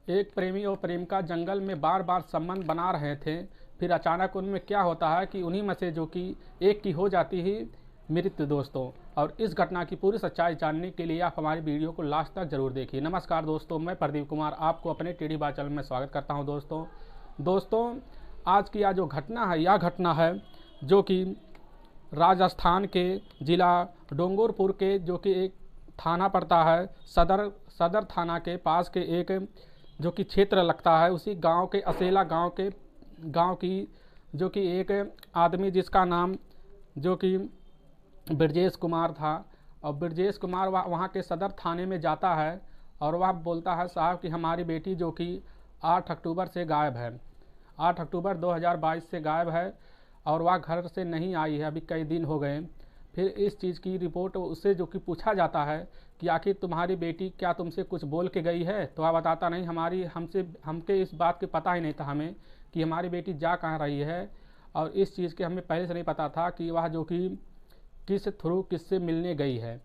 एक प्रेमी और प्रेमिका जंगल में बार बार संबंध बना रहे थे। फिर अचानक उनमें क्या होता है कि उन्हीं में से जो कि एक की हो जाती ही मृत्यु दोस्तों। और इस घटना की पूरी सच्चाई जानने के लिए आप हमारी वीडियो को लास्ट तक जरूर देखिए। नमस्कार दोस्तों, मैं प्रदीप कुमार आपको अपने टीडी बात चैनल में स्वागत करता हूं। दोस्तों आज की यह जो घटना है, यह घटना है जो कि राजस्थान के जिला डोंगरपुर के जो कि एक थाना पड़ता है, सदर थाना के पास के एक जो कि क्षेत्र लगता है, उसी गांव के असेला गांव की जो कि एक आदमी जिसका नाम जो कि ब्रजेश कुमार था। और ब्रजेश कुमार वहाँ के सदर थाने में जाता है और वह बोलता है, साहब कि हमारी बेटी जो कि 8 अक्टूबर से गायब है, 8 अक्टूबर 2022 से गायब है और वह घर से नहीं आई है, अभी कई दिन हो गए। फिर इस चीज़ की रिपोर्ट उससे जो कि पूछा जाता है कि आखिर तुम्हारी बेटी क्या तुमसे कुछ बोल के गई है, तो वह बताता नहीं, हमके इस बात के पता ही नहीं था हमें कि हमारी बेटी जा कहाँ रही है। और इस चीज़ के हमें पहले से नहीं पता था कि वह जो कि किससे मिलने गई है।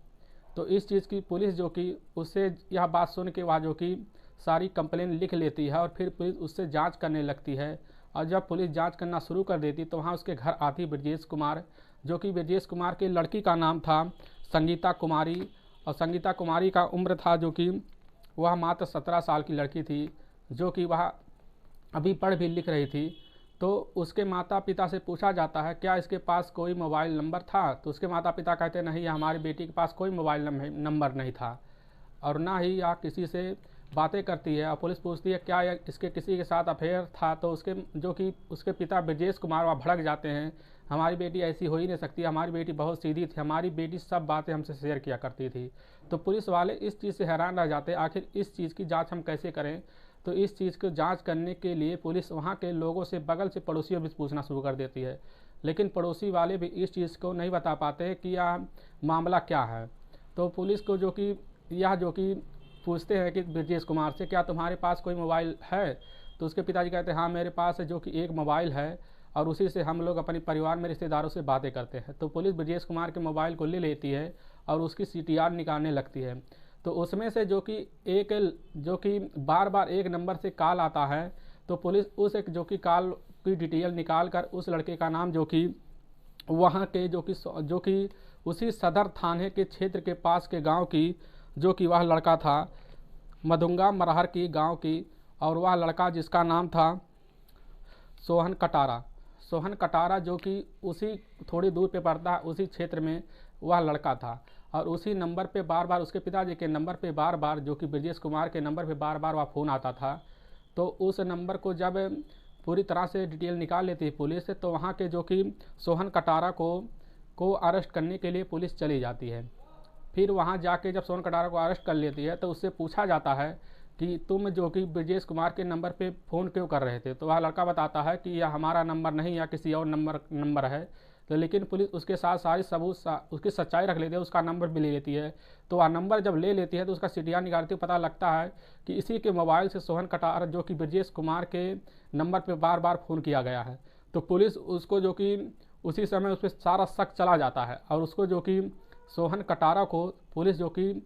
तो इस चीज़ की पुलिस जो कि उससे यह बात सुन के वह जो कि सारी कंप्लेन लिख लेती है और फिर पुलिस उससे जांच करने लगती है। और जब पुलिस जांच करना शुरू कर देती तो वहाँ उसके घर आती ब्रजेश कुमार, जो कि ब्रजेश कुमार के लड़की का नाम था संगीता कुमारी। और संगीता कुमारी का उम्र था जो कि वह मात्र 17 साल की लड़की थी, जो कि वह अभी पढ़ भी लिख रही थी। तो उसके माता पिता से पूछा जाता है क्या इसके पास कोई मोबाइल नंबर था, तो उसके माता पिता कहते नहीं, हमारी बेटी के पास कोई मोबाइल नंबर नहीं था और ना ही यह किसी से बातें करती है। और पुलिस पूछती है क्या इसके किसी के साथ अफेयर था, तो उसके पिता ब्रजेश कुमार वह भड़क जाते हैं, हमारी बेटी ऐसी हो ही नहीं सकती, हमारी बेटी बहुत सीधी थी, हमारी बेटी सब बातें हमसे शेयर किया करती थी। तो पुलिस वाले इस चीज़ से हैरान रह जाते हैं, आखिर इस चीज़ की जांच हम कैसे करें। तो इस चीज़ को जांच करने के लिए पुलिस वहाँ के लोगों से, बगल से पड़ोसियों भी पूछना शुरू कर देती है, लेकिन पड़ोसी वाले भी इस चीज़ को नहीं बता पाते कि यह मामला क्या है। तो पुलिस को जो कि पूछते हैं कि ब्रजेश कुमार से क्या तुम्हारे पास कोई मोबाइल है, तो उसके पिताजी कहते हैं हाँ मेरे पास जो कि एक मोबाइल है और उसी से हम लोग अपने परिवार में रिश्तेदारों से बातें करते हैं। तो पुलिस ब्रजेश कुमार के मोबाइल को ले लेती है और उसकी CTR निकालने लगती है। तो उसमें से जो कि बार बार एक नंबर से कॉल आता है, तो पुलिस उस एक जो कि कॉल की डिटेल निकाल कर उस लड़के का नाम जो कि वहाँ के जो कि उसी सदर थाने के क्षेत्र के पास के गांव की जो कि वह लड़का था मधुंगा मरहर की गांव की, और वह लड़का जिसका नाम था सोहन कटारा जो कि उसी थोड़ी दूर पे पड़ता है, उसी क्षेत्र में वह लड़का था। और उसी नंबर पे बार बार उसके पिताजी के नंबर पे बार बार जो कि ब्रजेश कुमार के नंबर पे बार बार वह फ़ोन आता था। तो उस नंबर को जब पूरी तरह से डिटेल निकाल लेती है पुलिस, तो वहाँ के जो कि सोहन कटारा को अरेस्ट करने के लिए पुलिस चली जाती है। फिर वहाँ जाके जब सोहन कटारा को अरेस्ट कर लेती है तो उससे पूछा जाता है कि तुम जो कि ब्रजेश कुमार के नंबर पे फ़ोन क्यों कर रहे थे, तो वह लड़का बताता है कि यह हमारा नंबर नहीं, या किसी और नंबर है। तो लेकिन पुलिस उसके साथ सारी सबूत उसकी सच्चाई रख लेती है, उसका नंबर भी ले लेती है। तो वह नंबर जब ले लेती है तो उसका CTR निकालती है, पता लगता है कि इसी के मोबाइल से सोहन कटारा जो कि ब्रजेश कुमार के नंबर पर बार बार फ़ोन किया गया है। तो पुलिस उसको जो कि उसी समय उस पर सारा शक चला जाता है और उसको जो कि सोहन कटारा को पुलिस जो कि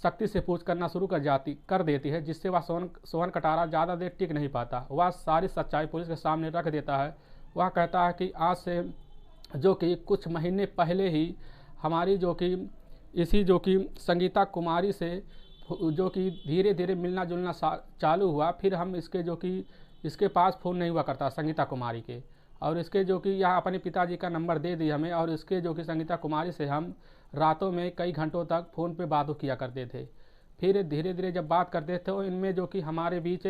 सख्ती से पूछ करना शुरू कर देती है, जिससे वह सोहन कटारा ज़्यादा देर टिक नहीं पाता। वह सारी सच्चाई पुलिस के सामने रख देता है। वह कहता है कि आज से जो कि कुछ महीने पहले ही हमारी जो कि इसी जो कि संगीता कुमारी से जो कि धीरे धीरे मिलना जुलना चालू हुआ। फिर हम इसके पास फ़ोन नहीं हुआ करता संगीता कुमारी के, और इसके जो कि यहाँ अपने पिताजी का नंबर दे दी हमें, और इसके जो कि संगीता कुमारी से हम रातों में कई घंटों तक फ़ोन पे बात किया करते थे। फिर धीरे धीरे जब बात करते थे तो इनमें जो कि हमारे बीच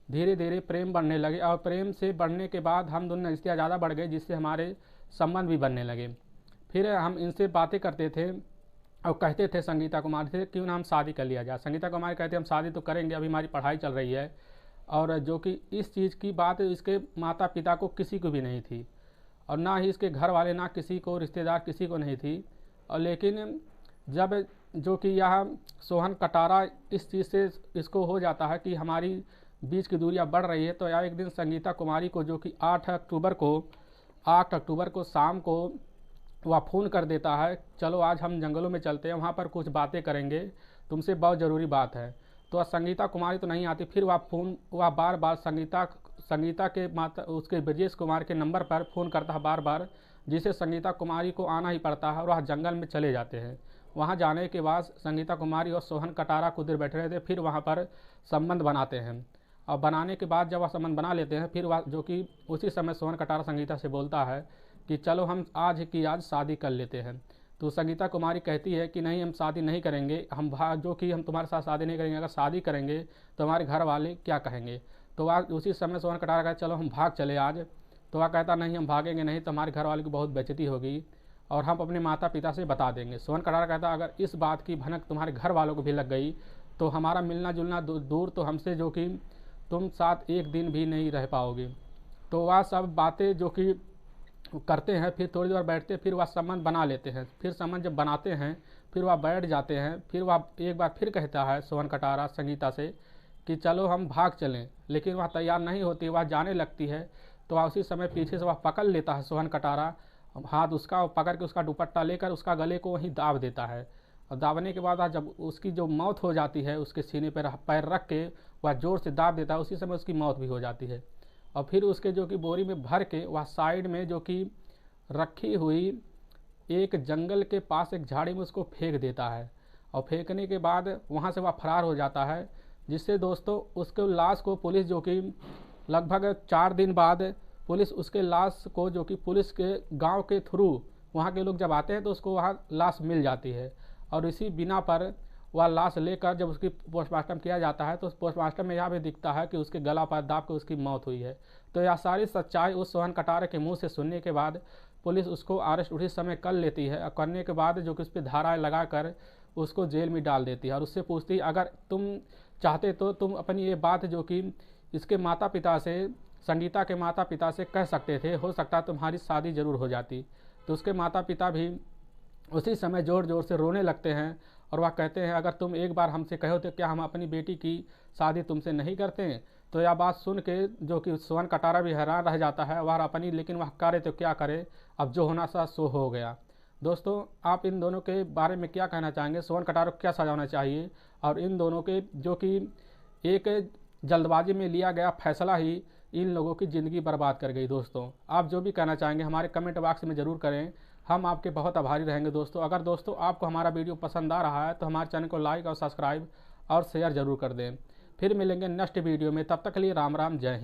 धीरे धीरे प्रेम बढ़ने लगे, और प्रेम से बढ़ने के बाद हम दोनों रिश्ते ज़्यादा बढ़ गए, जिससे हमारे संबंध भी बनने लगे। फिर हम इनसे बातें करते थे और कहते थे संगीता कुमारी से क्यों ना हम शादी कर लिया जाए। संगीता कुमारी कहते हम शादी तो करेंगे, अभी हमारी पढ़ाई चल रही है। और जो कि इस चीज़ की बात इसके माता पिता को किसी को भी नहीं थी, और ना ही इसके घर वाले, ना किसी को रिश्तेदार किसी को नहीं थी। और लेकिन जब जो कि यह सोहन कटारा इस चीज़ से इसको हो जाता है कि हमारी बीच की दूरियां बढ़ रही है, तो यह एक दिन संगीता कुमारी को जो कि 8 अक्टूबर को शाम को वह फ़ोन कर देता है, चलो आज हम जंगलों में चलते हैं, वहाँ पर कुछ बातें करेंगे, तुमसे बहुत ज़रूरी बात है। तो संगीता कुमारी तो नहीं आती। फिर वह बार बार संगीता के माता उसके ब्रजेश कुमार के नंबर पर फ़ोन करता है बार बार, जिसे संगीता कुमारी को आना ही पड़ता है और वह जंगल में चले जाते हैं। वहाँ जाने के बाद संगीता कुमारी और सोहन कटारा कुछ देर बैठे रहते, फिर वहाँ पर संबंध बनाते हैं। और बनाने के बाद जब वह संबंध बना लेते हैं, फिर वह जो कि उसी समय सोहन कटारा संगीता से बोलता है कि चलो हम आज की आज शादी कर लेते हैं। तो संगीता कुमारी कहती है कि नहीं, हम शादी नहीं करेंगे, हम तुम्हारे साथ शादी नहीं करेंगे, अगर शादी करेंगे तो हमारे घर वाले क्या कहेंगे। तो वह उसी समय सोहन कटारा कहता चलो हम भाग चले आज। तो वह कहता नहीं, हम भागेंगे नहीं, तो हमारे घर वाले की बहुत बेइज्जती होगी और हम अपने माता पिता से बता देंगे। सोहन कटारा कहता अगर इस बात की भनक तुम्हारे घर वालों को भी लग गई तो हमारा मिलना जुलना दूर तो हमसे जो कि तुम साथ एक दिन भी नहीं रह पाओगे। तो वह सब बातें जो कि करते हैं, फिर थोड़ी देर बैठते, फिर वह संबंध बना लेते हैं। फिर संबंध जब बनाते हैं, फिर वह बैठ जाते हैं। फिर वह एक बार फिर कहता है सोहन कटारा संगीता से कि चलो हम भाग चलें, लेकिन वह तैयार नहीं होती, वह जाने लगती है। तो वह उसी समय पीछे से वह पकड़ लेता है सोहन कटारा, हाथ उसका पकड़ के उसका दुपट्टा लेकर उसका गले को वहीं दाब देता है। और दाबने के बाद जब उसकी जो मौत हो जाती है, उसके सीने पर पैर रख के वह जोर से दाब देता है, उसी समय उसकी मौत भी हो जाती है। और फिर उसके जो कि बोरी में भर के वह साइड में जो कि रखी हुई एक जंगल के पास एक झाड़ी में उसको फेंक देता है। और फेंकने के बाद वहाँ से वह फरार हो जाता है, जिससे दोस्तों उसके लाश को पुलिस जो कि लगभग 4 दिन बाद पुलिस उसके लाश को जो कि पुलिस के गांव के थ्रू वहाँ के लोग जब आते हैं तो उसको वहाँ लाश मिल जाती है। और इसी बिना पर वह लाश लेकर जब उसकी पोस्टमार्टम किया जाता है तो उस पोस्टमार्टम में यह भी दिखता है कि उसके गला पर दाब के उसकी मौत हुई है। तो यह सारी सच्चाई उस सोहन कटारे के मुंह से सुनने के बाद पुलिस उसको अरेस्ट उसी समय कर लेती है। और करने के बाद जो कि उस पर धाराएँ लगाकर उसको जेल में डाल देती है और उससे पूछती है अगर तुम चाहते तो तुम अपनी ये बात जो कि इसके माता पिता से, संगीता के माता पिता से कह सकते थे, हो सकता तुम्हारी शादी ज़रूर हो जाती। तो उसके माता पिता भी उसी समय ज़ोर ज़ोर से रोने लगते हैं और वह कहते हैं अगर तुम एक बार हमसे कहो तो क्या हम अपनी बेटी की शादी तुमसे नहीं करते। तो यह बात सुन के जो कि सोहन कटारा भी हैरान रह जाता है, वह अपनी लेकिन वह करे तो क्या करे, अब जो होना था सो हो गया। दोस्तों आप इन दोनों के बारे में क्या कहना चाहेंगे, सोहन कटारा को क्या सजा होना चाहिए, और इन दोनों के जो कि एक जल्दबाजी में लिया गया फैसला ही इन लोगों की ज़िंदगी बर्बाद कर गई। दोस्तों आप जो भी कहना चाहेंगे हमारे कमेंट बॉक्स में ज़रूर करें, हम आपके बहुत आभारी रहेंगे। दोस्तों अगर दोस्तों आपको हमारा वीडियो पसंद आ रहा है तो हमारे चैनल को लाइक और सब्सक्राइब और शेयर ज़रूर कर दें। फिर मिलेंगे नेक्स्ट वीडियो में, तब तक के लिए राम राम, जय हिंद।